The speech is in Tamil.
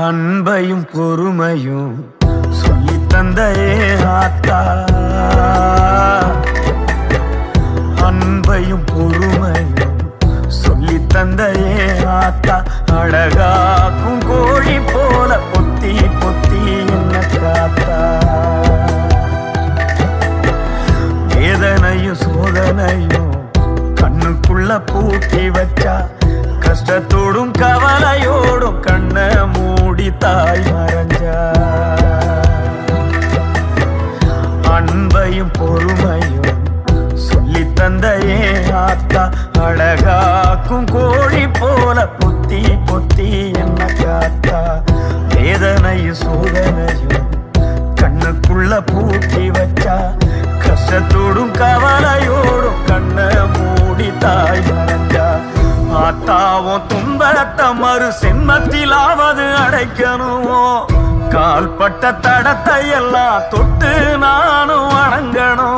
அன்பையும் பொறுமையும் சொல்லி தந்தையே ஆத்தா, அன்பையும் பொறுமையும் சொல்லி தந்தையே ஆத்தா, அழகாக்கும் கோழி போல பொத்தி பொத்தி என்ன காத்தா, வேதனையும் சோதனையும் கண்ணுக்குள்ள பூட்டி வச்சா, கஷ்டத்தோடும் கவலையோடும் கண்ண மூடி தாய் மறைஞ்சா, அன்பையும் பொறுமையும் சொல்லி தந்தையே ஆத்தா, அழகாக்கும் கோழி போல பொத்தி பொத்தி என்ன காத்தா, வேதனையும் சோதனையும் கண்ணுக்குள்ள பூட்டி வச்சா, கஷ்டத்தோடும் கவலையோடும் கண்ண மூடி தாய் மறைஞ்சா, ஆத்தாவும் துன்பத்தை மறு சென்மத்திலாவது அடைக்கணுமோ, கால்பட்ட தடத்தை எல்லாம் தொட்டு நானும் வணங்கணும்.